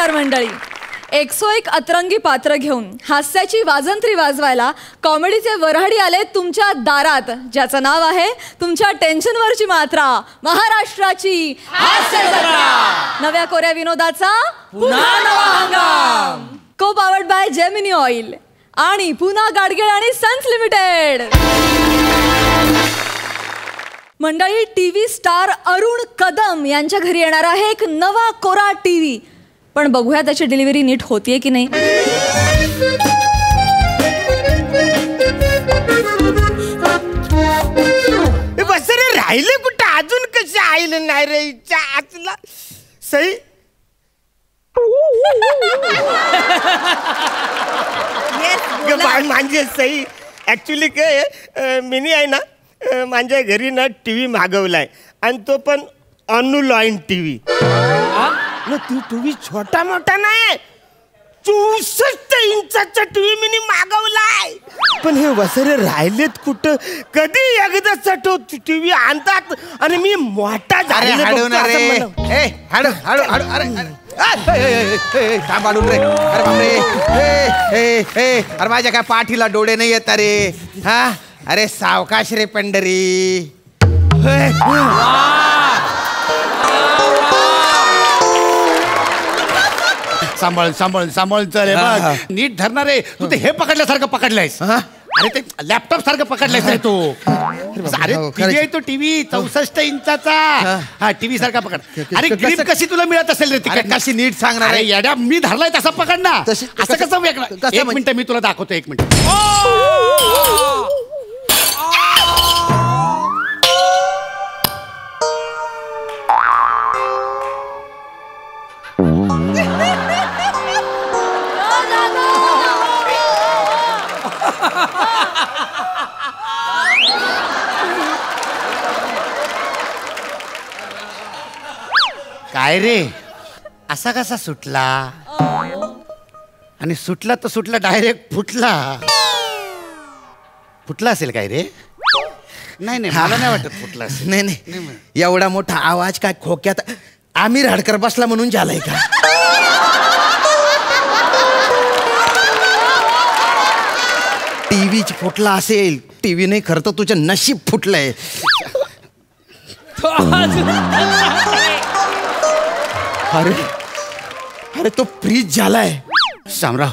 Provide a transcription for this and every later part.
नमस्कार मंडळी. 101 अतरंगी पात्र घेऊन हास्याची वाजंत्री वाजवायला कॉमेडीचे वऱ्हाडी आले तुमच्या दारात, ज्याचं नाव आहे तुमच्या टेन्शनवरची मात्रा, महाराष्ट्राची हास्य जत्रा. नव्या कोऱ्या विनोदाचा पुन्हा नवा हंगाम. को पावर्ड बाय जेमिनी ऑइल आणि पुन्हा गाडगीळ आणि सन्स लिमिटेड. मंडळी, टीव्ही स्टार अरुण कदम यांच्या घरी येणार आहे एक नवा कोरा टीव्ही. पण बघूया त्याची डिलिव्हरी नीट होतीये की नाही. बस रे, राहिले कुठं अजून कसे आईल नाही रे आचला सई. म्हणजे सई ऍक्च्युली काय मिनी आहे ना, माझ्या घरी ना टीव्ही मागवलाय आणि तो पण अनलॉइन टीव्ही. टीव्ही छोटा मोठा नाही, 64 इंचाचा टीव्ही मी मागवलाय. पण हे वसरे राहिलेत कुठं, कधी एकदा चटो टीव्ही आणतात आणि मी मोठा झालेला. अरे माझ्या काय पाठीला डोळे नाही येत रे. हा अरे सावकाश रे पंढरी. सांभाळ सांभाळ सांभाळ चल बघ, नीट धरणार रे. तू ते हे पकडल्यासारखं पकडलायस. अरे ते लॅपटॉप सारखं पकडलायस रे तू. अरे टीव्ही आहे तो, टीव्ही 64 इंचाचा. हा टीव्ही सारखा पकड. अरे ग्रिप कशी तुला मिळत असेल रे तिकडे, कशी नीट सांगणार आहे येड्या. मी धरलाय तसा पकड ना. असं कसं वेगळं. एक मिनिट मी तुला दाखवतो, एक मिनिट. काय रे, असा कसा सुटला? आणि सुटला तर सुटला, डायरेक्ट फुटला. फुटला असेल काय रे? नाही नाही, मला नाही वाटत फुटला असेल. नाही नाही, एवढा मोठा आवाज काय खोक्यात आमिर हडकर बसला म्हणून झालाय का? टीव्हीच फुटला असेल. टीव्ही नाही, खरं तर तुझं नशीब फुटलंय. अरे अरे तो फ्रीज झालाय. शामराव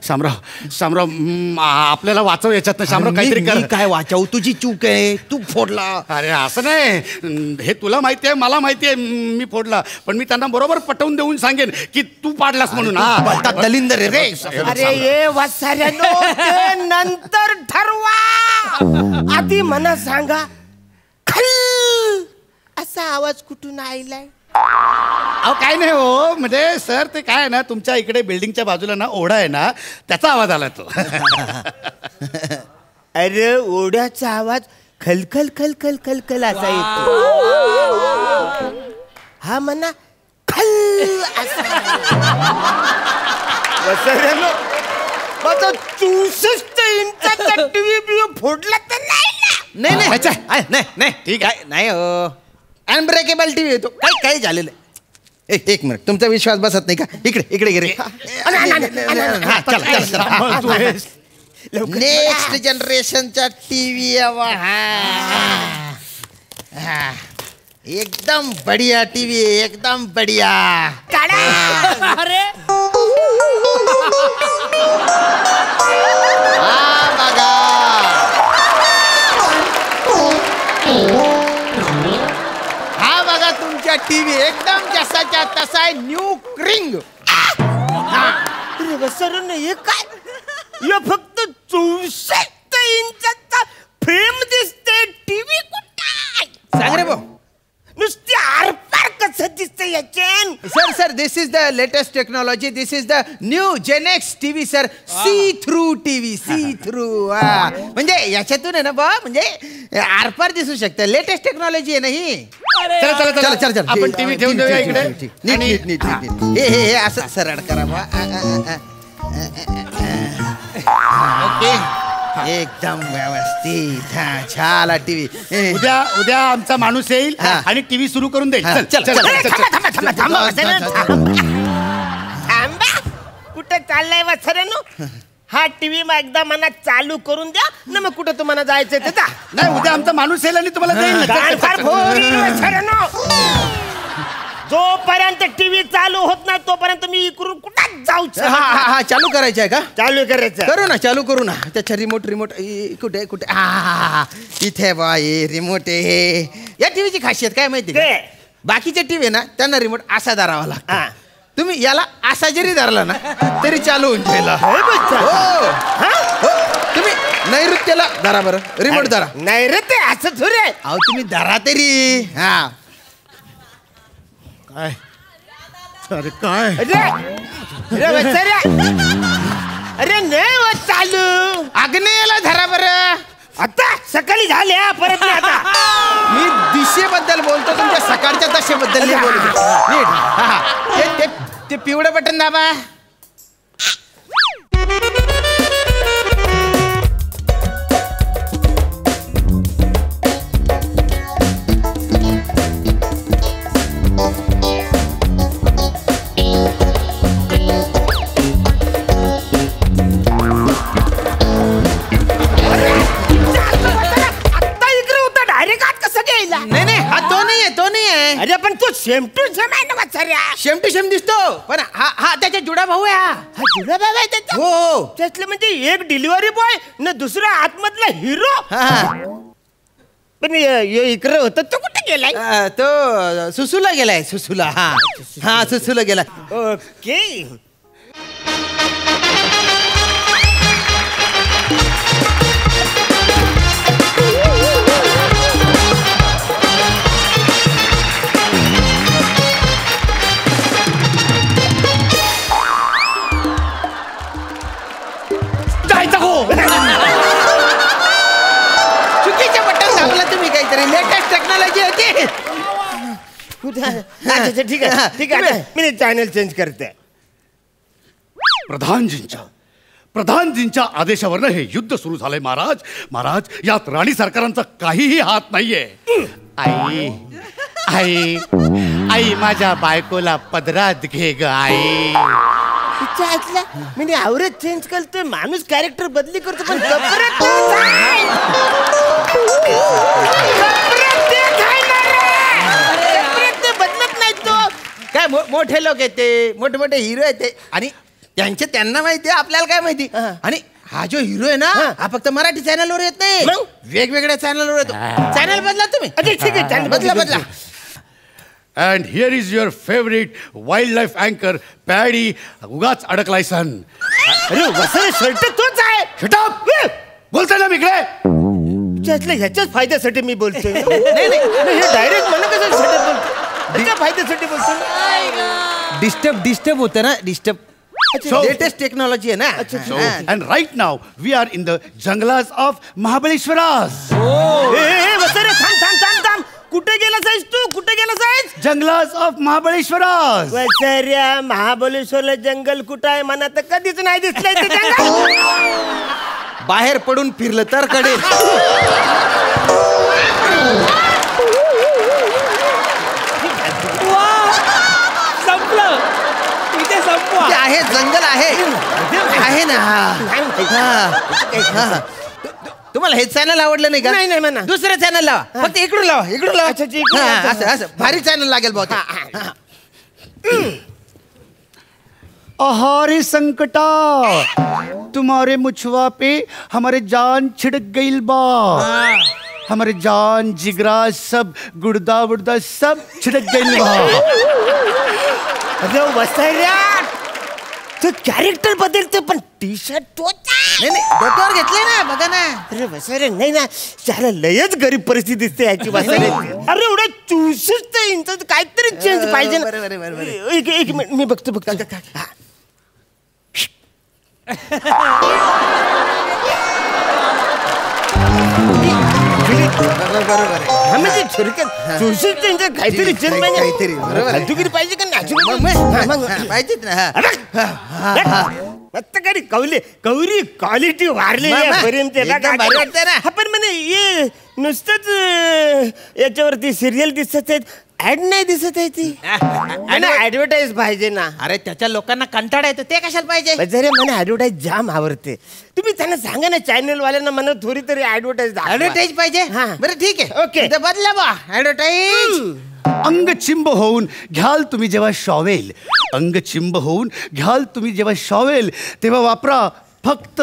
शामराव शामराव, आपल्याला वाचव याच्यात ना. शामराव काहीतरी कर. काय वाचव, तुझी चूक आहे, तू फोडला. अरे असं नाही, हे तुला माहिती आहे, मला माहिती आहे मी फोडला. पण मी त्यांना बरोबर पटवून देऊन सांगेन की तू पाडलास म्हणून. हा दलिंदर रे. अरे ये वसाऱ्यानो, ते नंतर ठरवा. आधी मला सांगा, खल असा आवाज कुठून आलाय? अहो काय नाही हो, म्हणजे सर ते काय आहे ना, तुमच्या इकडे बिल्डिंगच्या बाजूला ना ओढा आहे ना, त्याचा आवाज आला तो. अरे ओढ्याचा आवाज खलखल खलखल खलखल असा येतो. हा म्हणा खल असा. 64 इंचाचा टीव्ही फोडला तर नाही ना. नाही नाही ठीक आहे. नाही हो, अनब्रेकेबल टीव्ही येतो. काय झालेलं आहे? एक मिनिट, तुमचा विश्वास बसत नाही का? इकडे इकडे गे रे. Next जनरेशनचा TV. एकदम बढिया टीव्ही, एकदम बढिया. अरे टीव्ही एकदम जसाच्या तसा आहे, न्यू क्रिंग. हे काय, हे फक्त 64 इंचाचा फ्रेम दिसते. टीव्ही कुठं सांग रे भाऊ. नुसती आरपार कसं दिसते याचेन? Sir this is the latest technology. This is the new GenX TV sir. See through TV, see through. म्हणजे याच्यातून आहे ना बा, म्हणजे आरपार दिसू शकतं. लेटेस्ट टेक्नॉलॉजी आहे ना ही. चला चला चला, आपण टीव्ही ठेवून देऊया इकडे. नीट हे असं सरळ करा बा. ओके, एकदम व्यवस्थित. छान टीव्ही. उद्या आमचा माणूस येईल आणि टीव्ही सुरू करून देईल. चल. कुठे चाललाय वत्सऱ्यानो? हा टीव्ही मग एकदा मना चालू करून द्या ना, मग कुठं तुम्हाला जायचंय ते जा. नाही, उद्या आमचा माणूस येईल आणि तुम्हाला देईल. जोपर्यंत टीव्ही चालू होत नाही तोपर्यंत मी इकडून कुठं जाऊ. हा चालू करायचं आहे का? चालू करायचं. करू ना, चालू करू ना. त्याच्या रिमोट कुठे कुठे हा इथे बा, रिमोट आहे. या टीव्हीची खासियत काय माहिती का? बाकीचे टीव्ही ना त्यांना रिमोट असा धरावा लागतो. तुम्ही याला असा जरी धरला ना तरी चालू होऊन जाईल. तुम्ही नैऋत्याला धरा बरं, रिमोट धरा. नैऋत्य असं थोडे. अहो तुम्ही धरा तरी. हा काय अरे काय अरे नाही चालू. आग्नेयाला धरा बरं. आता सकाळी झाल्या परत नाही. आता मी दिशेबद्दल बोलतो, तुमच्या सकाळच्या दशेबद्दल नाही बोलतो. नीट. ते पिवळं बटन दाबा. अरे पण तू सेम टू सेम आहे ना वत्सऱ्या. सेम टू सेम दिसतो, पण हा त्याचा जुडा भाऊ आहे. हा जुळा भाऊ आहे त्याचा. हो. त्यातलं म्हणजे एक डिलिव्हरी बॉय ना दुसरा आतमधला हिरो. पण इकडे होत तो कुठे गेलाय? तो सुसूला गेलाय. सुसूला. हा सुसूला गेला. ओके. चुकीचे बटन दाबला तुम्ही. काहीतरी लेटेस्ट टेक्नॉलॉजी होती. ठीक आहे ठीक आहे. मी चॅनल चेंज करते. प्रधानजींच्या आदेशावरनं हे युद्ध सुरू झालंय महाराज. महाराज, यात राणी सरकारांचा काहीही हात नाहीये. आई आई आई माझ्या बायकोला पदरात घे ग आई. मी आवरेज चेंज करतोय, माणूस कॅरेक्टर बदली करतो, पण बदलत नाही तो. काय मोठे लोक येते, मोठे मोठे हिरो येते आणि त्यांना माहिती आहे, आपल्याला काय माहिती. आणि हा जो हिरो आहे ना, हा फक्त मराठी चॅनलवर येत नाही, वेगवेगळ्या चॅनलवर येतो. चॅनल बदला तुम्ही. ठीक आहे, चॅनल बदला. And here is your favorite wildlife anchor, Paddy. उगाच अडकलाय सन. अरे वसरे शर्ट तोच आहे. Shut up! बोलतोय ना इकडे. ह्याच्याच फायद्यासाठी मी बोलतोय. नाही हे डायरेक्ट मला कसं शर्ट बोलतो. त्याच्या फायद्यासाठी बोलतो. डिस्टर्ब होतं ना. लेटेस्ट टेक्नॉलॉजी आहे ना. And right now we are in the jungles of Mahabaleshwaras. वसरे थांब. कुठे गेला साईज तू? कुठे गेला साईज? जंगलास ऑफ महाबळेश्वरास. वसर्या, महाबळेश्वरला जंगल कुठं आहे? मला तर कधीच नाही दिसलंय ते जंगल. बाहेर पडून फिरलं तर कडे. संपलं इथे संपवा. आहे जंगल आहे ना. तुम्हाला हे चॅनल आवडलं नाही का? नाही म्हणा. दुसरं चॅनल लावा. फक्त इकडून लावा. असं भारी चॅनल लागेल बहुत. अहारे संकटा तुम्हारे मुछवा पे हमारे जान छिड़क गईल बा. हमारे जान जिगरा सब गुर्दा वुर्दा सब छिड़क गईल बा. अरे वसर्या, तू कॅरेक्टर बदलते पण टी शर्ट तोच. नाही डोक्यावर घेतले ना. बघा ना. अरे वसरे नाही ना, त्याला लयच गरीब परिस्थिती दिसते याची वसरे. अरे एवढं 64 इंच काहीतरी चेंज पाहिजे ना. एक मिनिट मी बघतो. म्हणजे थोडक्यात 64 इंच काहीतरी चेंज पाहिजे. फालतूगिरी पाहिजे का नाही? पाहिजेत ना. कौली क्वालिटी वाढली पण म्हणे नुसतंच याच्यावरती सिरियल दिसत आहेत. ऍड नाही दिसत आहे ती ऍडव्हर्टाईज पाहिजे ना. अरे त्याच्या लोकांना कंटाळा येतो ते कशाला पाहिजे. जरे मला ऍडव्हर्टाईज जाम आवडते. तुम्ही त्यांना सांगा ना चॅनल वाल्यांना मला थोडी तरी ऍडव्हर्टाईज पाहिजे. हा. बरं ठीक आहे ओके. बदला बा ऍडव्हर्टाईज. अंग चिंब होऊन घ्याल तुम्ही जेव्हा शॉवेल, अंग चिंब होऊन घ्याल तुम्ही जेव्हा शॉवेल, तेव्हा वापरा फक्त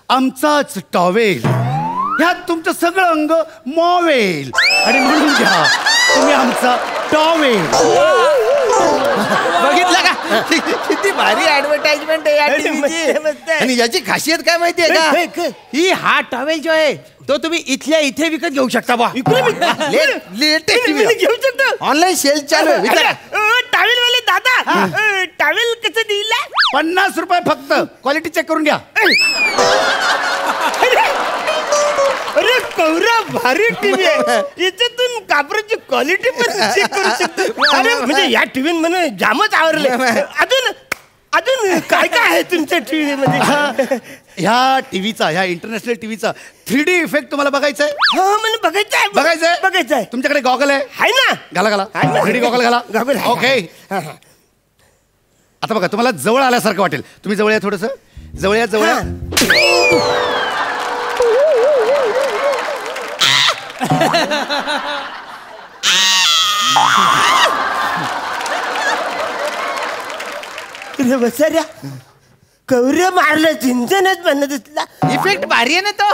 आमचाच टॉवेल. ह्यात तुमचं सगळं अंग मॉवेल आणि म्हणून घ्या तुम्ही आमचा टॉवेल. बघितलं का किती भारी ऍडव्हर्टाइजमेंट आहे या टीव्हीची. आणि याची खासियत काय माहितीये का, ही हा टॉवेल जो आहे तो तुम्ही इथल्या इथे विकत घेऊ शकता बा. लेटेस्ट घेऊ शकतो. ऑनलाईन सेल चालू आहे. विचारा. टावेल वाले दादा टावेल कसं दिला. 50 रुपये फक्त. क्वालिटी चेक करून घ्या. अरे कौरा भारी टीव्ही आहे. याच्यातून कापडाची क्वालिटी पण चेक करू शकतो. अरे म्हणजे या टीव्ही मला जामच आवडले. अजून अजून काय काय आहे तुमच्या टीव्ही मध्ये. ह्या टीव्हीचा, ह्या इंटरनॅशनल टीव्हीचा 3D इफेक्ट तुम्हाला बघायचा आहे. हा मला बघायचं बघायचं आहे. तुमच्याकडे गॉगल आहे ना. घाला 3D गॉगल घाला. Goggle okay. आता बघा तुम्हाला जवळ आल्यासारखं वाटेल. तुम्ही जवळ या, थोडस जवळ या. जवळ बसाऱ्या कौर्य मारलं झिंजनच बनत दिसला. इफेक्ट भारी आहे ना तो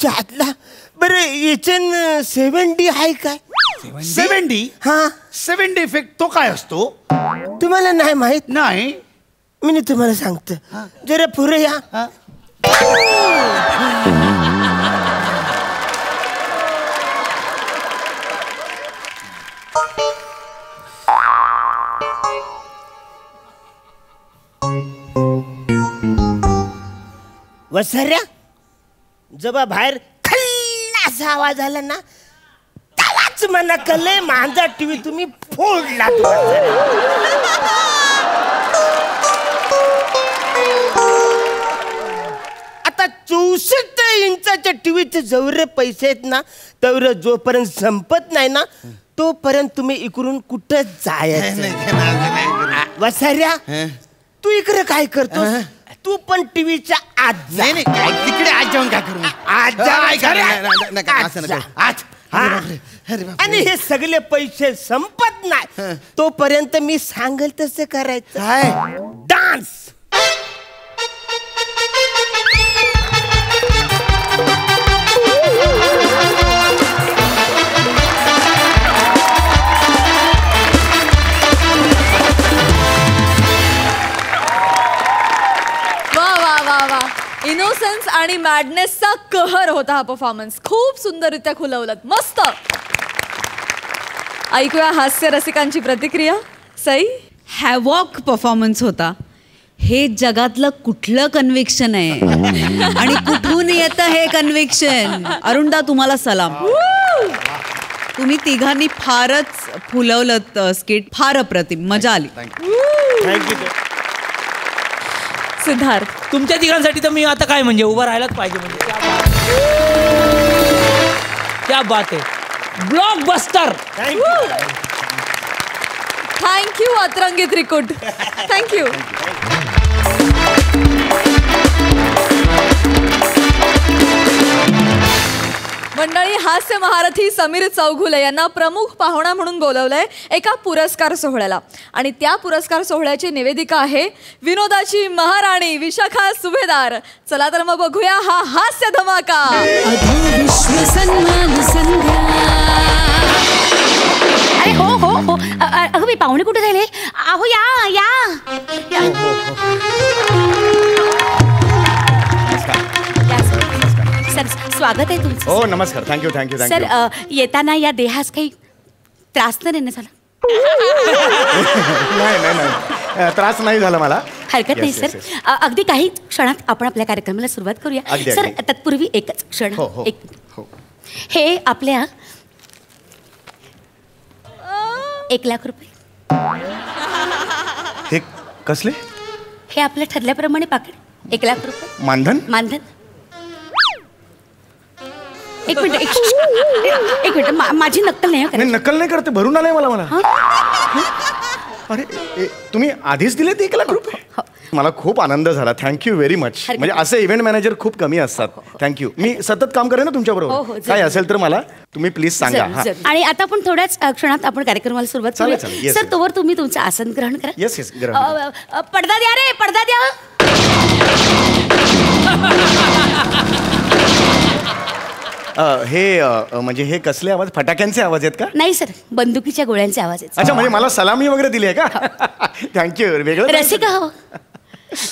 चातला. बरं याच्यान 7D आहे काय. 7D. हा 7D इफेक्ट तो काय असतो तुम्हाला नाही माहित. नाही. मी तुम्हाला सांगतो. जरा पुढे या. वसऱ्या जेव्हा बाहेर खल्ला असा आवाज आला ना त्यालाच मला कळले माझा टीव्ही तुम्ही फोडला. आता 64 इंचाच्या टीव्हीचे जेवढे पैसे आहेत ना तेवढे जोपर्यंत संपत नाही ना तोपर्यंत तुम्ही इकडून कुठं जायचं. वसऱ्या तू इकडे काय करतो. तू पण टीव्हीच्या आत जा. नाही तिकडे आज जाऊन काय करू. आज आणि हे सगळे पैसे संपत नाही तोपर्यंत मी सांगेल तसं करायचं. डान्स. इनोसेन्स आणि मॅडनेसचा कहर होता हा परफॉर्मन्स. खूप सुंदररित्या खुलवलं. मस्त. ऐकूया हास्य रसिकांची प्रतिक्रिया. सई. हॅवॉक परफॉर्मन्स होता. हे जगातलं कुठलं कन्व्हिक्शन आहे आणि कुठून येतं हे कन्व्हिक्शन. अरुणदा तुम्हाला सलाम. तुम्ही तिघांनी फारच फुलवलं स्किट. फार अप्रतिम. मजा आली. थँक्यू. सिद्धार्थ. तुमच्या तिघांसाठी तर मी आता काय म्हणजे उभं राहायलाच पाहिजे. म्हणजे क्या बात आहे. ब्लॉकबस्टर. थँक्यू अतरंगी त्रिकुट. थँक्यू. मंडळी, हास्य महारथी समीर चौघुले यांना प्रमुख पाहुणा म्हणून बोलवलंय एका पुरस्कार सोहळ्याला. आणि त्या पुरस्कार सोहळ्याची निवेदिका आहे विनोदाची महाराणी विशाखा सुभेदार. चला तर मग बघूया हा हास्य धमाका. अरे हो हो हो. अगं मी पाहुणे कुठे झाले. अहो या या. सर स्वागत आहे तुमचं. हो नमस्कार. थँक्यू थँक्यू सर येताना या देहास काही त्रास तर नाही झाला. नाही त्रास नाही झाला मला. हरकत नाही सर. अगदी काही क्षणात आपण आपल्या कार्यक्रमाला सुरुवात करूया. सर तत्पूर्वी एकच क्षण. एक हे आपल्या 1,00,000 रुपये. हे कसले. हे आपल्या ठरल्याप्रमाणे पाकिट. 1,00,000 रुपये मानधन. मानधन. एक मिनिट माझी नक्कल नाही नाही नक्कल नाही करते भरून आलंय मला अरे तुम्ही आधीच दिले ते 1 लाख रुपये मला खूप आनंद झाला थँक्यू व्हेरी मच म्हणजे असे इव्हेंट मॅनेजर खूप कमी असतात थँक्यू मी सतत काम करेन ना तुमच्याबरोबर काय असेल तर मला तुम्ही प्लीज सांगा आणि आता आपण थोड्याच क्षणात आपण कार्यक्रमाला सुरुवात करूया सर तोवर तुम्ही तुमचं आसन ग्रहण करा येस पडदा द्या रे पडदा द्या हे म्हणजे हे कसले आवाज फटाक्यांचे आवाज आहेत का नाही सर बंदुकीच्या गोळ्यांचे आवाज आहेत अच्छा म्हणजे मला सलामी वगैरे दिली आहे का थँक्यू वेगळं रसिका हो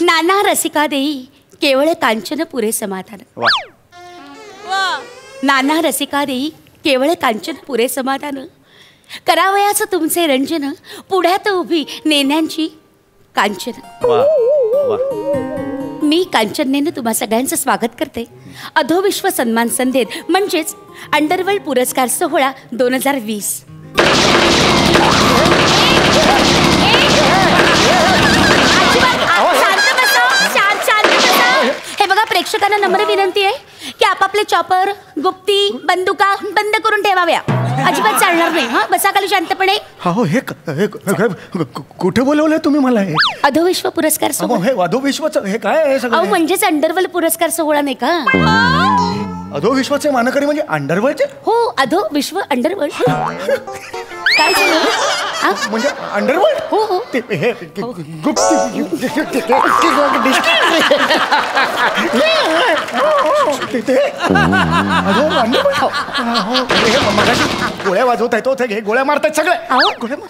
नाना रसिका देई केवळ कांचन पुरे समाधान नाना रसिका देई केवळ कांचन पुरे समाधान करावयाचं तुमचे रंजन पुढ्यात उभी नेण्यांची कांचन मी कांचनेनं तुम्हा सगळ्यांचं स्वागत करते अधोविश्व सन्मान संधेत म्हणजेच अंडरवर्ल्ड पुरस्कार सोहळा 2020 हे बघा प्रेक्षकांना नम्र विनंती आहे की आपापले चॉपर गुप्ती बंदुका बंद करून ठेवाव्या अजिबात चालणार नाही हा बसा खाली शांतपणे हो हे कुठे बोलवलंय तुम्ही मला हे अधोविश्व पुरस्कार सोहळा हे अधोविश्वचं हे काय आहे सगळं म्हणजेच अंडरवर्ल्ड पुरस्कार सोहळा नाही का अधोविश्वाचे मानकरी म्हणजे अंडरवर्ल्डचे हो अधोविश्व अंडरवर्ल्ड काय झालं म्हणजे अंडरवर्ल्ड हो हो ते हे गोळ्या वाजवत आहेत गोळ्या मारतायत सगळे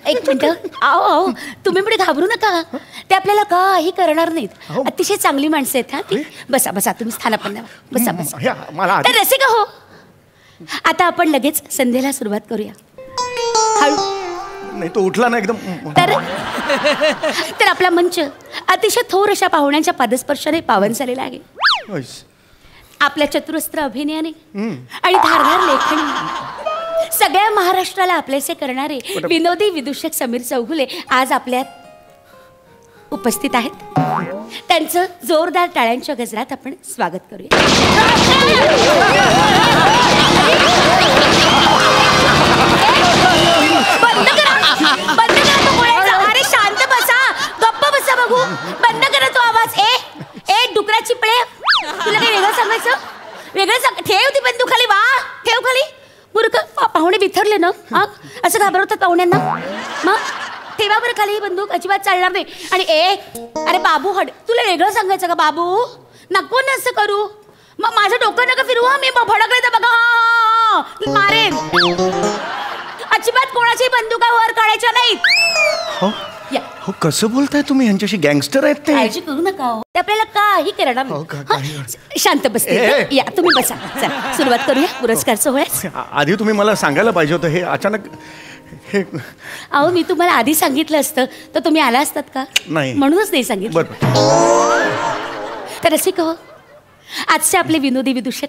एक मिनिट आओ तुम्ही पुढे घाबरू नका ते आपल्याला काही करणार नाहीत अतिशय चांगली माणसं आहेत हा ती बसा बसा तुम्ही स्थानापन्न बसा बसा मला रसिका हो आता आपण लगेच संध्येला सुरुवात करूया हळू नाही तो उठला ना एकदम तर आपला मंच अतिशय थोर अशा पाहुण्यांच्या पादस्पर्शाने पावन झालेला आहे आपल्या चतुरस्त्र अभिनयाने आणि धारदार लेखणी सगळ्या महाराष्ट्राला आपलेसे करणारे विनोदी विदूषक समीर चौगुले आज आपल्यात उपस्थित आहेत त्यांचं जोरदार टाळ्यांच्या गजरात आपण स्वागत करूया बंद करा तो गोळ्याचा अरे शांत बसा गप्प बसा बघू बंद करा तो आवाज ए डुकरा चिपळे तुला काही वेगळं सांगायचं वेगळं सांग ठेव ती बंदूक खाली वा ठेव खाली मूर्ख पाहुणे बिथरले ना असं घाबरवतात पाहुण्यांना मग ठेवा बरं खाली बंदूक अजिबात चालणार नाही आणि अरे बाबू हड तुला वेगळं सांगायचं का बाबू नको ना असं करू मग माझं डोकं नका फिरू मी भडकले तर बघा हा मारेन अजिबात कोणाची बंदुका वर काढायच्या नाहीत हो कसं बोलताय तुम्ही यांच्याशी गँगस्टर आहेत ते काळजी करू नका हो ते आपल्याला काही करणार नाही शांत बसते या तुम्ही बसा चला सुरुवात करूया पुरस्कार सोहळ्यास आधी तुम्ही मला सांगायला पाहिजे होतं हे अचानक हे अहो मी तुम्हाला आधी सांगितलं असतं तर तुम्ही आला असतात का नाही म्हणूनच नाही सांगितलं तर रसिक हो आजचे आपले विनोदी विदूषक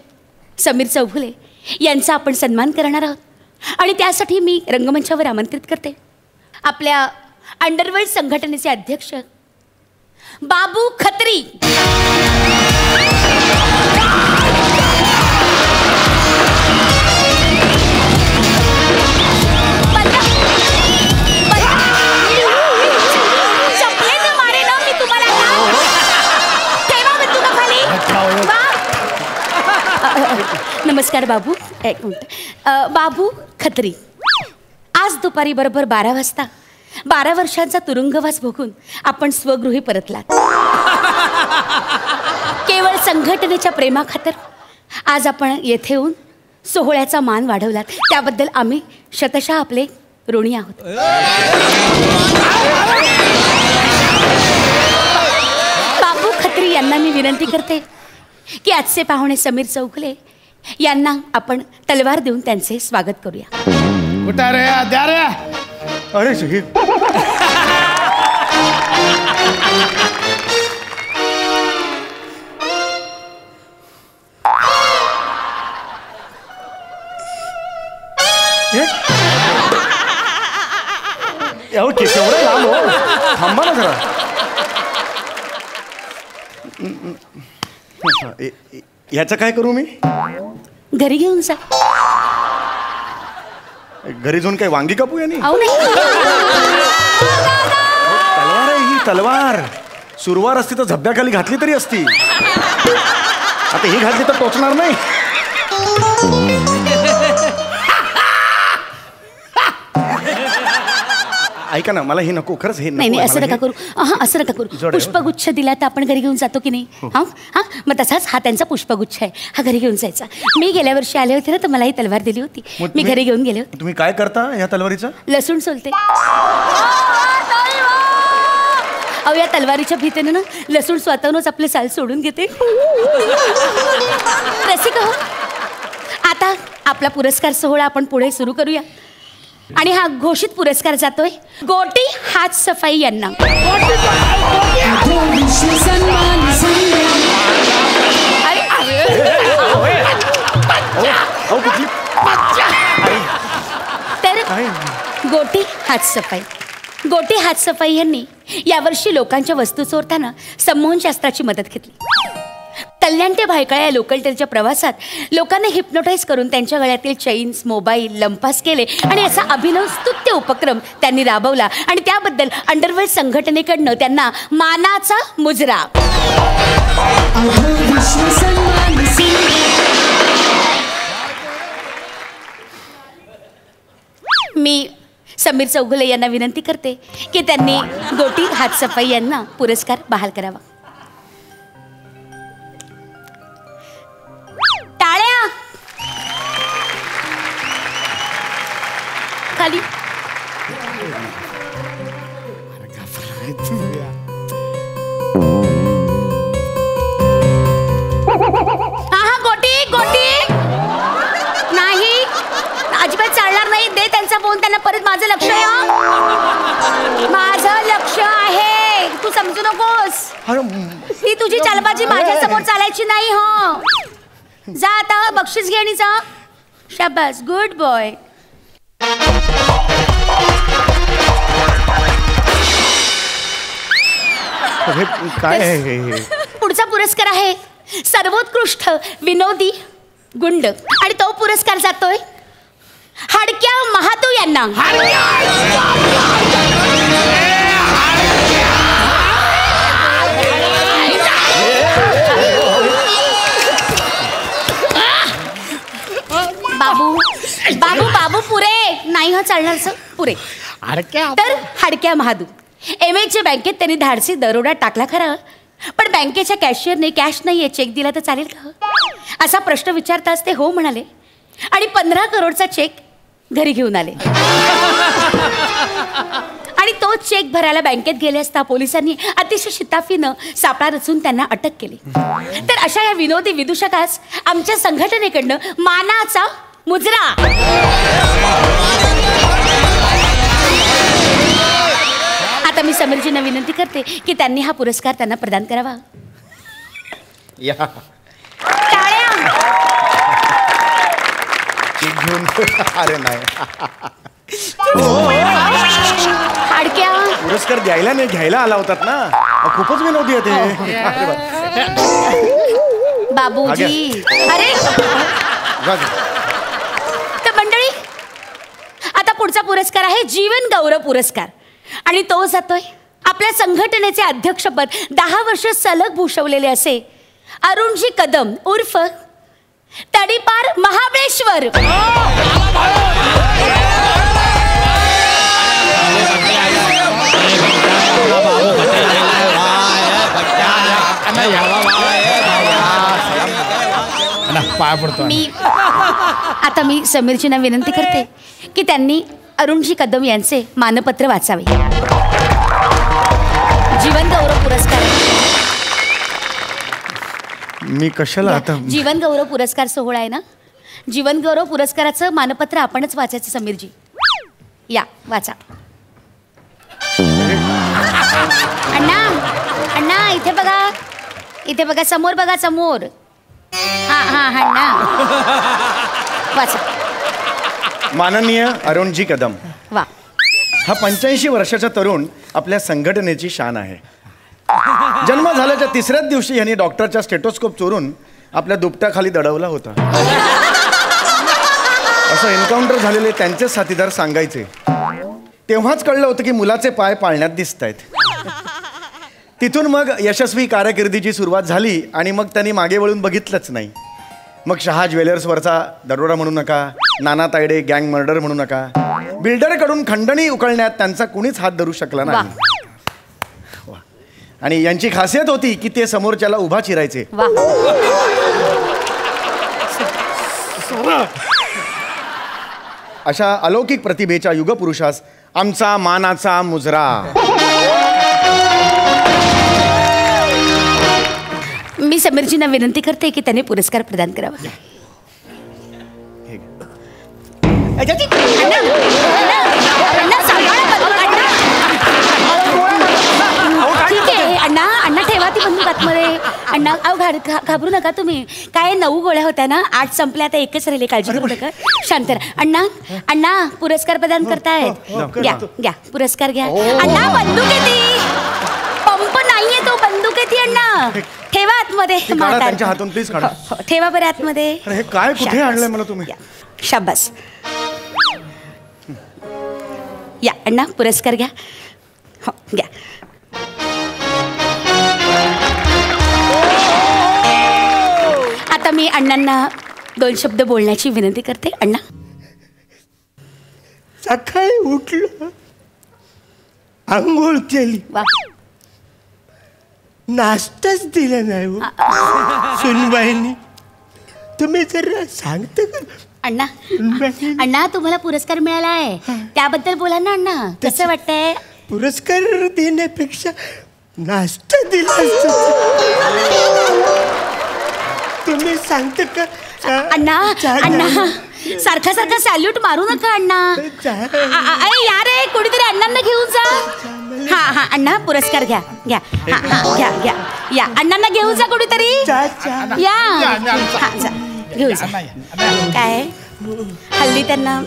समीर चौगुले यांचा आपण सन्मान करणार आहोत आणि त्यासाठी मी रंगमंचावर आमंत्रित करते आपल्या अंडरवर्ल्ड संघटनेचे अध्यक्ष बाबू खत्री नमस्कार बाबू एक मिनिट बाबू खत्री आज दुपारी बरोबर 12 वाजता 12 वर्षांचा तुरुंगवास भोगून आपण स्वगृही परतलात केवळ संघटनेच्या प्रेमाखातर आज आपण येथे येऊन सोहळ्याचा मान वाढवलात त्याबद्दल आम्ही शतशः आपले ऋणी आहोत बाबू खत्री यांना मी विनंती करते की आजचे पाहुणे समीर चौगुले यांना आपण तलवार देऊन त्यांचे स्वागत करूया कुठं रे द्या रे अरे शहीद केवढं लांब हो थांबा ना जरा ह्याचं काय करू मी घरी घेऊन जा. घरी जाऊन काही वांगी कापू यांनी? अहो नाही. तलवार आहे ही, तलवार. सुरवार असती तर झब्ब्याखाली घातली तरी असती. आता ही घातली तर टोचणार नाही. ऐका ना, मला हे नको, खरंच हे नाही नको. असं नका करू. हा असं नका करू. पुष्पगुच्छ दिला तर आपण घरी घेऊन जातो की नाही? हा हा मग तसाच हा त्यांचा पुष्पगुच्छ आहे, हा घरी घेऊन जायचा. मी गेल्या वर्षी आले होते ना, तर मला ही तलवार दिली होती, मी घरी घेऊन गेले होते. तुम्ही काय करता या तलवारीचं? लसूण सोलते. अहो या तलवारीच्या भीतीने ना लसूण स्वतःहूनच आपले साल सोडून घेते. रसिक हो, आता आपला पुरस्कार सोहळा आपण पुढे सुरू करूया. आणि हा घोषित पुरस्कार जातोय गोटी हात सफाई यांना. तर गोटी हात सफाई, गोटी हात सफाई यांनी यावर्षी लोकांच्या वस्तू चोरताना संमोहनशास्त्राची मदत घेतली. कल्याण ते भायखळा या लोकल ट्रेनच्या प्रवासात लोकांना हिप्नोटाईज करून त्यांच्या गळ्यातील चेन्स, मोबाईल लंपास केले आणि असा अभिनव स्तुत्य उपक्रम त्यांनी राबवला आणि त्याबद्दल अंडरवर्ल्ड संघटनेकडनं त्यांना मानाचा मुजरा. मी समीर चौगुले यांना विनंती करते की त्यांनी गोटी हात सफाई यांना पुरस्कार बहाल करावा. टाळ्या खाली. हा गोटी गोटी नाही, अजिबात चालणार नाही. दे त्यांचा फोन त्यांना परत. माझं लक्ष आहे, माझं लक्ष आहे, तू समजू नकोस. ती तुझी चालबाजी माझ्या समोर चालायची नाही. हो जा आता बक्षीस घे आणि जा. शाबास, गुड बॉय. काय आहे? पुढचा पुरस्कार आहे सर्वोत्कृष्ट विनोदी गुंड आणि तो पुरस्कार जातोय हडक्या महातू यांना. बाबू बाबू बाबू पुरे नाही हो चालणार सर, पुरे. तर हडक्या महादू MHच्या बँकेत त्यांनी धाडसी दरोडा टाकला खरा, पण बँकेच्या कॅशियरने कॅश नाहीये, चेक दिला तर चालेल का असा प्रश्न विचारताच ते हो म्हणाले आणि 15 करोडचा चेक घरी घेऊन आले. आणि तो चेक भरायला बँकेत गेले असता पोलिसांनी अतिशय शिताफीनं सापळा रचून त्यांना अटक केली. तर अशा या विनोदी विदूषकास आमच्या संघटनेकडनं मानाचा मुजरा. आता मी समीरजींना विनंती करते की त्यांनी हा पुरस्कार त्यांना प्रदान करावा. टाळ्या. अरे नाही, हाडक्या पुरस्कार द्यायला नाही घ्यायला आला होतात ना. खूपच विनोदी आहे बाबूजी. अरे तर मंडळी, आता पुढचा पुरस्कार आहे जीवन गौरव पुरस्कार आणि तो जातोय आपल्या संघटनेचे अध्यक्षपद 10 वर्ष सलग भूषवलेले असे अरुणजी कदम उर्फ तडीपार महाबळेश्वर. आता मी समीरजींना विनंती करते की त्यांनी अरुणजी कदम यांचे मानपत्र वाचावे. जीवन गौरव पुरस्कार. मी कशाला आता? जीवन गौरव पुरस्कार सोहळा आहे ना, जीवन गौरव पुरस्काराचं मानपत्र आपणच वाचायचं. समीरजी या वाचा. अण्णा अण्णा इथे बघा, इथे बघा, समोर बघा, समोर. हा हा अण्णा वाचा. माननीय अरुणजी कदम, वा. हा 85 वर्षाचा तरुण आपल्या संघटनेची शान आहे. जन्म झाल्याच्या 3ऱ्याच दिवशी यांनी डॉक्टरचा स्टेटोस्कोप चोरून आपल्या दुपट्याखाली दडवला होता. असं एन्काउंटर झालेले त्यांचेच साथीदार सांगायचे. तेव्हाच कळलं होतं की मुलाचे पाय पाळण्यात दिसत आहेत. तिथून मग यशस्वी कारकिर्दीची सुरुवात झाली आणि मग त्यांनी मागे वळून बघितलंच नाही. मग शहा ज्वेलर्सवरचा दरोडा म्हणू नका, नाना तायडे गँग मर्डर म्हणू नका, बिल्डरकडून खंडणी उकळण्यात त्यांचा कुणीच हात धरू शकला नाही. आणि यांची खासियत होती की ते समोरच्याला उभा चिरायचे. अशा अलौकिक प्रतिभेच्या युगपुरुषास आमचा मानाचा मुजरा. मी समीरजींना विनंती करते की त्यांनी पुरस्कार प्रदान करावा. ठीक आहे अण्णा, अण्णा ठेवा ती बंदूक आतमध्ये. अण्णा अहो घाबरू नका तुम्ही. काय 9 गोळ्या होत्या ना, 8 संपल्या, आता एकच राहिले. काळजी करू नका, शांत राहा. अण्णा अण्णा पुरस्कार प्रदान करतायत. घ्या घ्या पुरस्कार घ्या. अण्णा बंदूक आहे ती, पंप नाहीये तो, बंदूक आहे ती. अण्णा ठेवा आतमध्ये. त्यांच्या हातून प्लीज काढा. ठेवा बरं आतमध्ये. हे काय कुठे आणलंय मला तुम्ही? शाबास. या अण्णा पुरस्कार घ्या. हो घ्या. आता मी अण्णांना 2 शब्द बोलण्याची विनंती करते. अण्णा सकाळी उठलो, आंघोळ केली, वा नाश्ताच दिला नाही हो सुनबाईंनी. तुम्ही जरा सांगता का? अण्णा अण्णा तुम्हाला पुरस्कार मिळाला आहे, त्याबद्दल बोला ना अण्णा. कसं वाटतंय? पुरस्कार देण्यापेक्षा नाश्ता दिला असता. तुम्ही सांगता का? अण्णा अण्णा सारखा सारखा सॅल्यूट मारू नका अण्णा. अरे यार रे, कोणीतरी अण्णांना घेऊन जा. हा हा अण्णा पुरस्कार घ्या घ्या. हा घ्या घ्या या. अण्णांना घेऊन जा कोणीतरी. या हा जा घेऊन जा. काय हल्ली त्यांना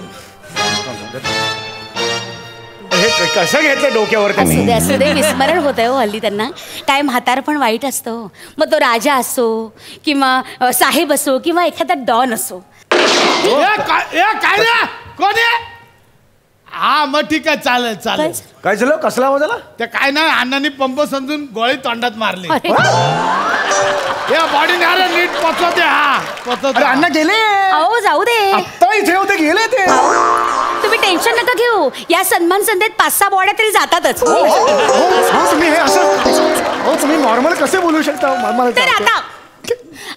कसं घेतलं डोक्यावर? असू दे विस्मरण होत आहे हो हल्ली त्यांना. काय म्हातार पण वाईट असतो. मग तो राजा असो किंवा साहेब असो किंवा एखादा डॉन असो. काय रे कोण आहे? हा मग ठीक आहे, चालेल चालेल. काय झालं? कसला आवाज आला? ते काय नाही, अण्णांनी पंप समजून गोळी तोंडात मारली. बॉडी नीट पचवते. हा पचवते. अण्णा गेले. अहो जाऊ दे, आता इथे होते, गेले ते. तुम्ही टेन्शन नका घेऊ. या सन्मान संध्येत 5-6 बॉड्या तरी जातातच. तुम्ही हे असं तुम्ही नॉर्मल कसे बोलू शकता? तर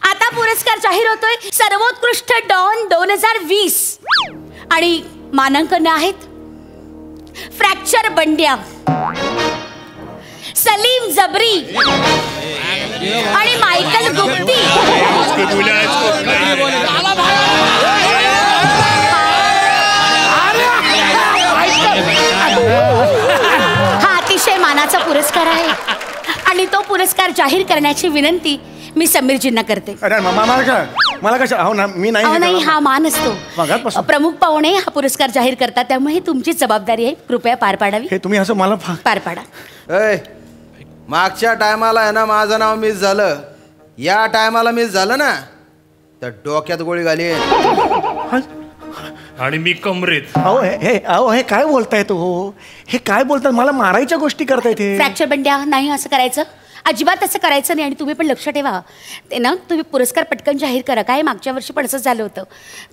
आता पुरस्कार जाहीर होतोय. सर्वोत्कृष्ट डॉन 2020 आणि मानांकन आहेत फ्रॅक्चर बंड्या, सलीम जबरी आणि मायकल गुप्ती. हा अतिशय मानाचा पुरस्कार आहे आणि तो पुरस्कार जाहीर करण्याची विनंती मी समीरजींना करते. अरे मला कशा? हो ना, मी नाही, हा मान असतो. प्रमुख पाहुणे हा पुरस्कार जाहीर करतात, त्यामुळे ही तुमची जबाबदारी आहे. कृपया पार पाडावी. हे तुम्ही असं मला पार पाडा. मागच्या टायमाला आहे ना माझं नाव मिस झालं, या टायमाला मिस झालं ना तर डोक्यात गोळी घाली आणि मी कमरेत. अहो हे काय बोलताय तो? हे काय बोलतात? मला मारायच्या गोष्टी करतायत. फ्रॅक्चर बंड्या नाही असं करायचं, अजिबात असं करायचं नाही. आणि तुम्ही पण लक्ष ठेवा ते ना, तुम्ही पुरस्कार पटकन जाहीर करा. काय मागच्या वर्षी पण असंच झालं होतं.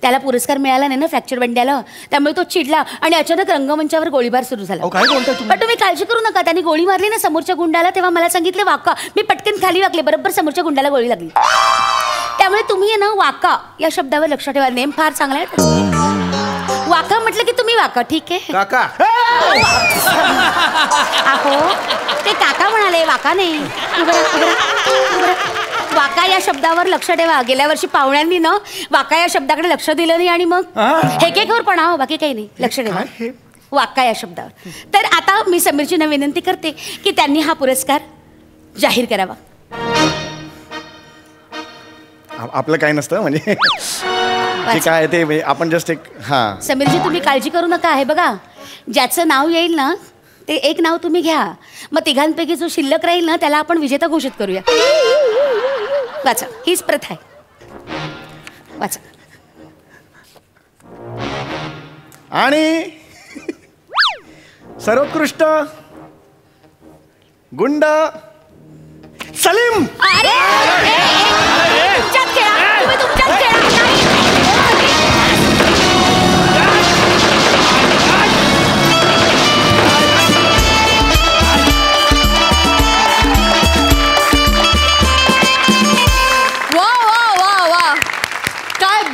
त्याला पुरस्कार मिळाला नाही ना फ्रॅक्चर बंड्याला, त्यामुळे तो चिडला आणि अचानक रंगमंचावर गोळीबार सुरू झाला. काय बोलताय तुम्ही? पण तुम्ही काळजी करू नका. त्यांनी गोळी मारली ना समोरच्या गुंडाला, तेव्हा मला सांगितले वाका. मी पटकन खाली वाकले, बरोबर समोरच्या गुंडाला गोळी लागली. त्यामुळे तुम्ही ना वाका या शब्दावर लक्ष ठेवा. नेम फार चांगला आहे. वाका म्हटलं की तुम्ही वाका. ठीक आहे काका? अहो ते काका म्हणाले, वाका नाही. वाका या शब्दावर लक्ष ठेवा. गेल्या वर्षी पाहुण्यांनी ना वाका या शब्दाकडे लक्ष दिलं नाही आणि मग हेकेकवरपणा हो, बाकी काही नाही. लक्ष ठेवा वाका या शब्दावर. तर आता मी समीरजींना विनंती करते की त्यांनी हा पुरस्कार जाहीर करावा. आपलं काय नसतं म्हणजे जे काय ते आपण जस्ट एक. हा समीरजी तुम्ही काळजी करू नका. आहे बघा, ज्याचं नाव येईल ना ते एक नाव तुम्ही घ्या. मग तिघांपैकी जो शिल्लक राहील ना त्याला आपण विजेता घोषित करूया. वाचा, हीच प्रथा आहे. वाचा. आणि सर्वोत्कृष्ट गुंड सलीम. अरे तुमच्यात खेळा, तुम्ही तुमच्यात खेळा.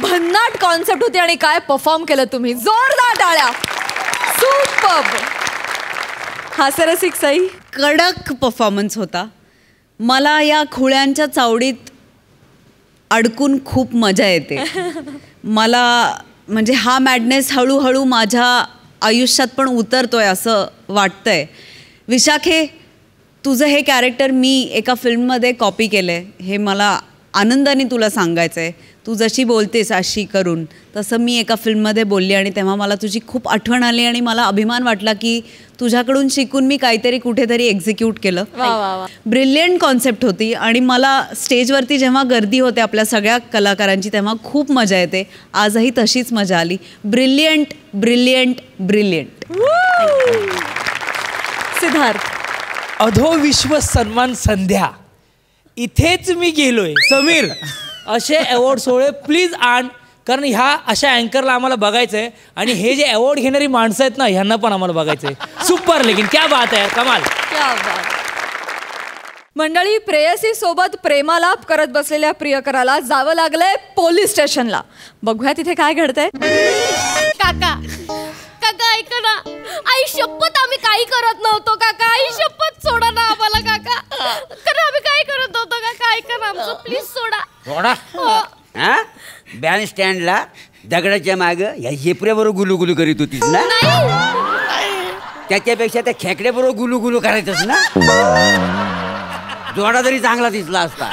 भन्नाट कॉन्सेप्ट होती आणि काय परफॉर्म केलं तुम्ही. जोरदार टाळ्या. सुपर्ब. हास्यरसिक सई. कडक परफॉर्मन्स होता. मला या खुळ्यांच्या चावडीत अडकून खूप मजा येते. मला म्हणजे हा मॅडनेस हळूहळू माझ्या आयुष्यात पण उतरतोय असं वाटतंय. विशाखे, तुझं हे कॅरेक्टर मी एका फिल्ममध्ये कॉपी केलं आहे हे मला आनंदाने तुला सांगायचं आहे. तू जशी बोलतेस अशी करून तसं मी एका फिल्ममध्ये बोलली आणि तेव्हा मला तुझी खूप आठवण आली आणि मला अभिमान वाटला की तुझ्याकडून शिकून मी काहीतरी कुठेतरी एक्झिक्यूट केलं. ब्रिलियंट कॉन्सेप्ट होती आणि मला स्टेजवरती जेव्हा गर्दी होते आपल्या सगळ्या कलाकारांची तेव्हा खूप मजा येते. आजही तशीच मजा आली. Brilliant brilliant brilliant. सिद्धार्थ. अधोविश्व सन्मान संध्या इथेच मी गेलोय. समीर, असे अवॉर्ड सोहळे प्लीज आण, कारण ह्या अशा अँकरला आम्हाला बघायचंय आणि हे जे अवॉर्ड घेणारी माणसं आहेत ना ह्यांना पण आम्हाला बघायचंय. सुपर. लेकिन क्या बात आहे, कमाल. क्या बात. मंडळी, प्रेयसी सोबत प्रेमालाप करत बसलेल्या प्रियकराला जावं लागलंय पोलीस स्टेशनला. बघूया तिथे काय घडतंय. काका काका ऐका ना, आई शपथ आम्ही काही करत नव्हतो काका. आई शपथ सोडा ना आम्हाला काका. खरं आम्ही काही करत नव्हतो काका. ऐका ना आमचं प्लीज सोडा. सोडा. हा, बॅन स्टँडला दगडाच्या माग या झेपऱ्याबरोबर गुलुगुलू करीत होतीस ना. त्याच्यापेक्षा त्या खेकड्याबरोबर गुलुगुलू करायचंच ना. जोडा तरी चांगला दिसला असता.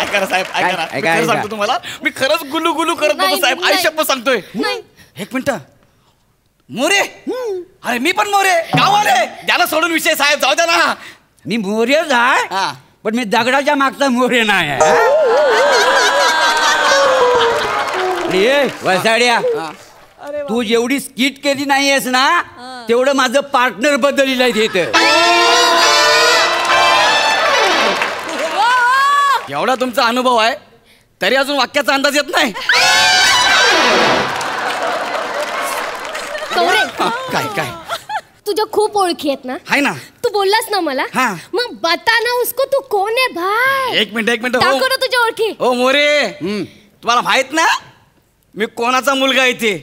ऐका साहेब, ऐका सांगतो तुम्हाला, मी खरंच गुलू गुलू करत होतो साहेब. आई शप्पथ सांगतोय. एक मिनिट. मोरे. अरे मी पण मोरे गावाले. त्याला सोडून विषय साहेब, जाऊ द्या ना. मी मोरेच आहे पण मी दगडाच्या मागचा मोरे नाही. वसाड्या, तू जेवढी स्किट केली नाहीयेस ना तेवढं माझं पार्टनर बदललेलं आहे तिथं. एवढा तुमचा अनुभव आहे तरी अजून वाक्याचा अंदाज येत नाही. काय काय तुझ्या खूप ओळखी आहेत ना. आहे ना. तू बोललास ना मला. मग बता ना उसको तू कोण आहे भाई. एक मिनिट दाखव ना तुझ्या ओळखी. ओ मोरे, तुम्हाला माहित ना मी कोणाचा मुलगा इथे.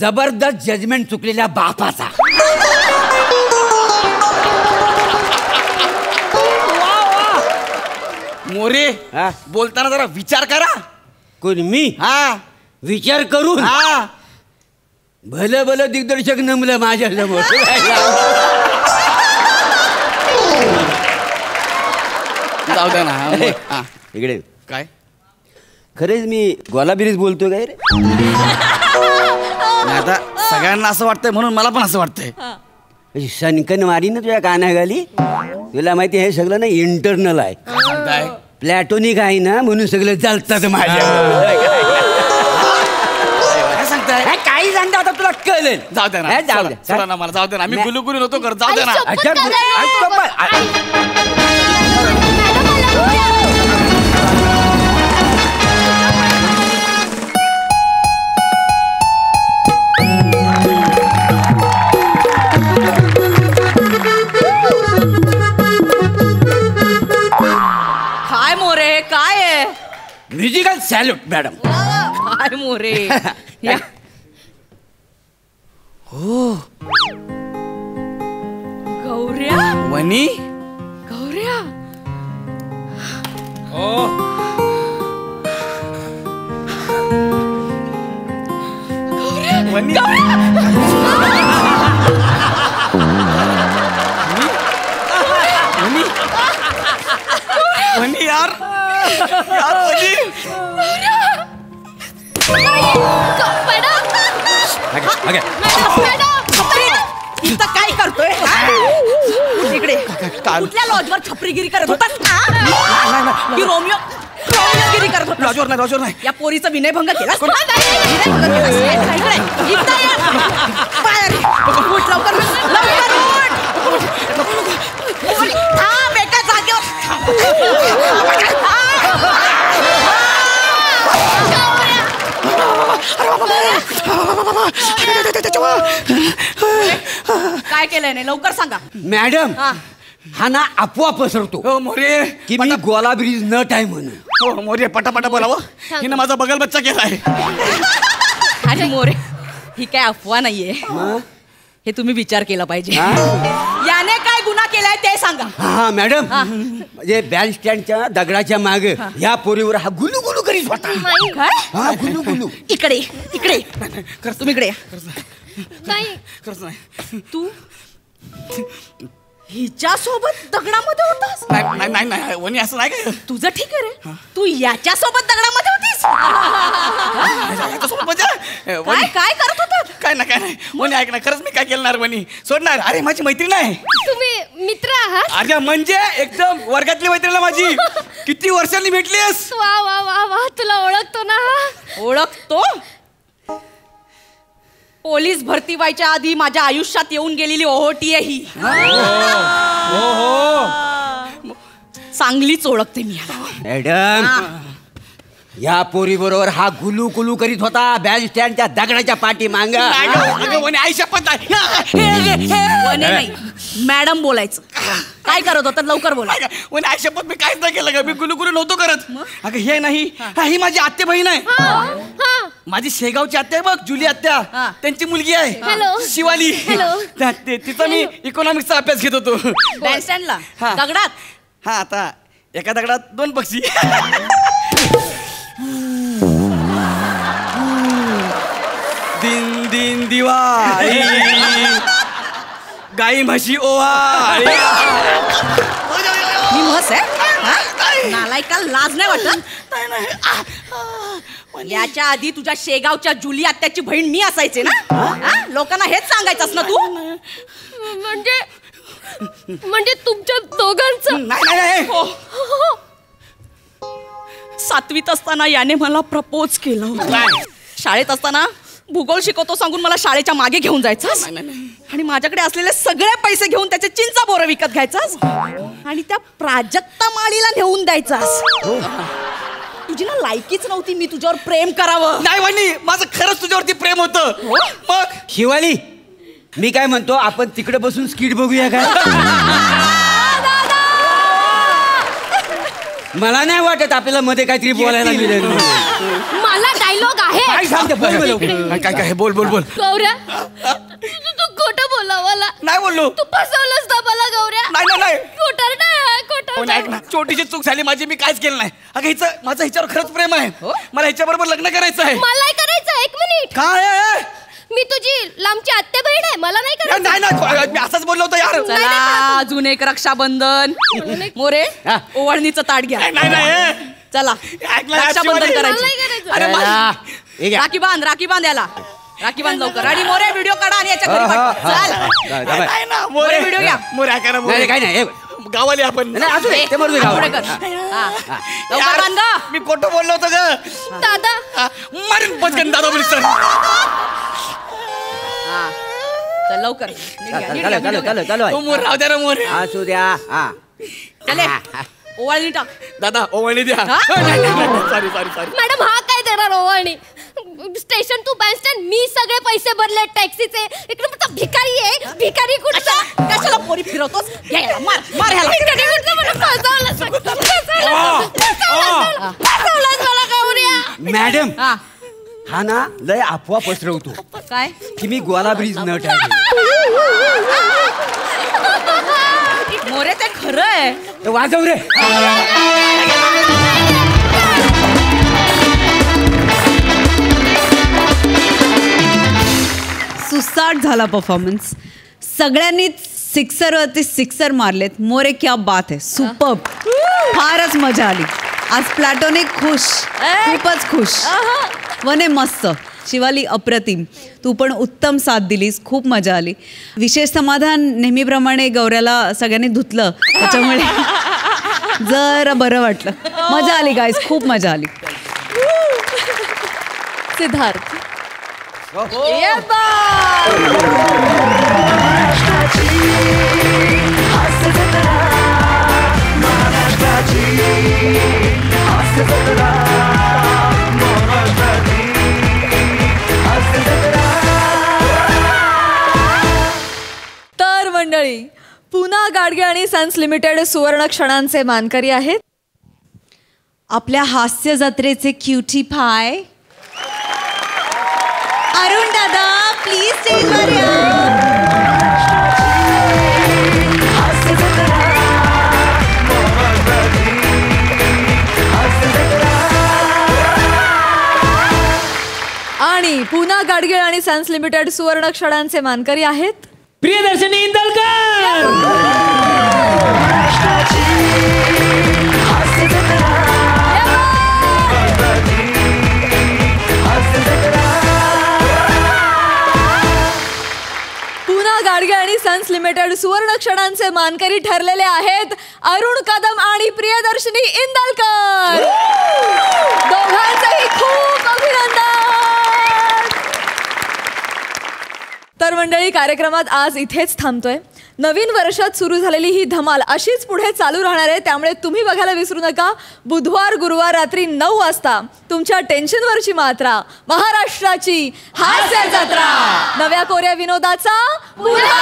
जबरदस्त जजमेंट चुकलेल्या बापाचा. मोरे, बोलताना जरा विचार करा. कोण मी? हा, विचार करून. हा, भलं भलं दिग्दर्शक नमलं माझ्या समोर. जाऊ द्या ना. इकडे काय खरेच मी गोलाबिरीच बोलतोय काय रे? आता सगळ्यांना असं वाटतंय म्हणून मला पण असं वाटतंय. सनकन मारी ना तुझ्या कानाखाली. तुला माहिती हे सगळं ना इंटरनल आहे. प्लॅटोनिक आहे ना म्हणून सगळं चालतात माझ्या. काय सांगताय? काही सांगता आता तुला कळेल. जाऊ द्या ना. जाऊ द्या. सोडा ना मला. जाऊ द्या ना. मी गुलुगुलू नव्हतो करत. जाऊ द्या ना. काय मोरे, काय आहे? Musical salute madam. काय मोरे. हो गौऱ्या. वनी. गौऱ्या. वनी. वनी यार. यार वनी. इथं काय करतोय इकडे. कुठल्या लॉजवर छपरीगिरी करत होतास की रोमियोगिरी करत होता? लॉजवर नाही या पोरीचा विनयभंग केला एका जागेवर काय केलंय नाही लवकर सांगा. मॅडम हा ना अफवा पसरतो हो मोरे की मी गोला ब्रिज नट आहे म्हणून. हो मोरे पटापटा बोलावं. हिनं माझा बगल बच्चा केलाय. अरे मोरे ही काय अफवा नाहीये. हे तुम्ही विचार केला पाहिजे. याने काय गुन्हा केलाय ते सांगा. हा मॅडम म्हणजे बँड स्टँडच्या दगडाच्या माग या पोरीवर हा गुलू गुलू करीत होता. काय हा गुलू गुलू. इकडे इकडे तुम्ही इकडे या. तू हिच्या सोबत दगडामध्ये होतास? नाही वनी असं नाही काय. तुझं ठीक आहे रे. तू याच्या सोबत दगडामध्ये होतीस? काय काय करत होतात? काय नाही वनी ऐक ना खरंच मी काय केलं वनी सोडणार. अरे माझी मैत्रीण आहे. तुम्ही मित्र आहात? अरे म्हणजे एकदम वर्गातली मैत्रीण माझी. किती वर्षांनी भेटलीस. वा वा वा वा तुला ओळखतो ना. ओळखतो? पोलीस भरती व्हायच्या आधी माझ्या आयुष्यात येऊन गेलेली ओहोटी आहे ही. चांगलीच ओळखते मी. मॅडम या पोरी बरोबर हा गुलू गुलू करीत होता बँड स्टँडच्या दगडाच्या पाठी मांग. आई शपथ नाही मॅडम बोलायचं. काय करत होता लवकर बोला. आई शपथ मी काहीच नाही केलं. मी गुलू गुलू नव्हतो करत. अगं हे नाही ही माझी आत्या बहीण आहे. माझी शेगावची आत्या आहे बघ जुली आत्या. त्यांची मुलगी आहे शिवाली. तिचा मी इकॉनॉमिक्सचा अभ्यास घेत होतो बँड स्टँडला दगडात. हा आता एका दगडात 2 पक्षी. दिन दिन दिवाळी गाई म्हशी ओवाळी. मी म्हस आहे नालायका लाज नाही वाटत? याच्या आधी तुझ्या शेगावच्या जुली आत्याची बहीण मी असायचे ना. लोकांना हेच सांगायचंस ना तू. म्हणजे तुमच्या दोघांचं? नाही 7वीत असताना याने मला प्रपोज केलं होतं. शाळेत असताना भूगोल शिकवतो सांगून मला शाळेच्या मागे घेऊन जायचास आणि माझ्याकडे असलेले सगळे पैसे घेऊन त्याचे चिंचा बोरं विकत घ्यायचास आणि त्या प्राजक्ता माळीला नेऊन द्यायचास. तुझी ना लायकीच नव्हती मी तुझ्यावर प्रेम करावं. नाही वाणी माझं खरंच तुझ्यावरती प्रेम होतं. मग शिवाली मी काय म्हणतो आपण तिकडे बसून स्किट बघूया काय. मला नाही वाटत आपल्याला मध्ये काहीतरी बोलायला मिळेल. मला डायलॉग आहे. काय सांगते काय बोल गौऱ्या तू खोटं बोला मला. नाही बोललो. तू फसवलंस ना मला गौऱ्या. नाही खोटं नाही ऐक ना छोटीशी चूक झाली माझी. मी काहीच केलं नाही. अगं माझं हिच्यावर खरंच प्रेम आहे. मला हिच्याबरोबर लग्न करायचं आहे. मला करायचं. 1 मिनिट. काय मी तुझी लांबची आत्या बहीण आहे. मला नाही करायचं. नाही मी असंच बोललो होतो यार. चला अजून एक रक्षाबंधन. मोरे ओवाळणीचं ताट घ्या. नाही चला रक्षाबंधन करायचं. राखी बांध याला. राखी बांध लवकर. आणि मोरे व्हिडिओ काढा आणि याच्या घरी पाठवा. चल मोरे व्हिडिओ घ्या. मोरे काय काय नाही गावाले आपण. लवकर बांध. मी खोटं बोललो होतो ग दादा. मारीन पटकन दादा बोल सर. चल लवकर मोर राहू द्या मोरे. असू द्या. चले ओवाळणी टाक. दादा ओवाळणी द्या. सॉरी मॅडम हा काय देणार ओवाळणी? स्टेशन टू बँड स्टँड मी सगळे पैसे भरले टॅक्सीचे. इकडे फक्त भिकारी आहे. भिकारी कुठचा? कशाला पोरी फिरवतोस? मार ह्याला. भिकारी कुठचा? मला फसवलंस मला गौऱ्या. मॅडम हा ना लय अफवा पसरवतो काय की मी गोला ब्रिज नट आहे. मोरे ते खरं आहे. वाजव रे. सुसाट झाला परफॉर्मन्स. सगळ्यांनीच सिक्सरवरती सिक्सर मारलेत. मोरे क्या बात आहे. सुपर्ब. फारच मजा आली आज. प्लॅटोनिक खुश. खूपच खुश. वने मस्त. शिवाली अप्रतिम, तू पण उत्तम साथ दिलीस, खूप मजा आली. विशेष समाधान नेहमीप्रमाणे गौऱ्याला सगळ्यांनी धुतलं त्याच्यामुळे जरा बरं वाटलं. मजा आली गाईज, खूप मजा आली. सिद्धार्थ तर मंडळी, पुन्हा गाडगे आणि सन्स लिमिटेड सुवर्ण क्षणांचे मानकरी आहेत आपल्या हास्य जत्रेचे क्युटी पाय अरुण दादा, प्लीज स्टेजवर या. आणि पुन्हा गाडगे आणि सन्स लिमिटेड सुवर्ण क्षणांचे मानकरी आहेत प्रियदर्शनी इंदलकर. पुन्हा गाडगे आणि सन्स लिमिटेड सुवर्ण क्षणांचे मानकरी ठरलेले आहेत अरुण कदम आणि प्रियदर्शनी इंदलकर. दोघांचेही खूप अभिनंदन. तर मंडळी, कार्यक्रमात आज इथेच थांबतोय. नवीन वर्षात सुरू झालेली ही धमाल अशीच पुढे चालू राहणार आहे, त्यामुळे तुम्ही बघायला विसरू नका. बुधवार गुरुवार रात्री 9 वाजता तुमच्या टेन्शनवरची मात्रा, महाराष्ट्राची हास्य जत्रा, नव्या कोऱ्या विनोदाचा पुन्हा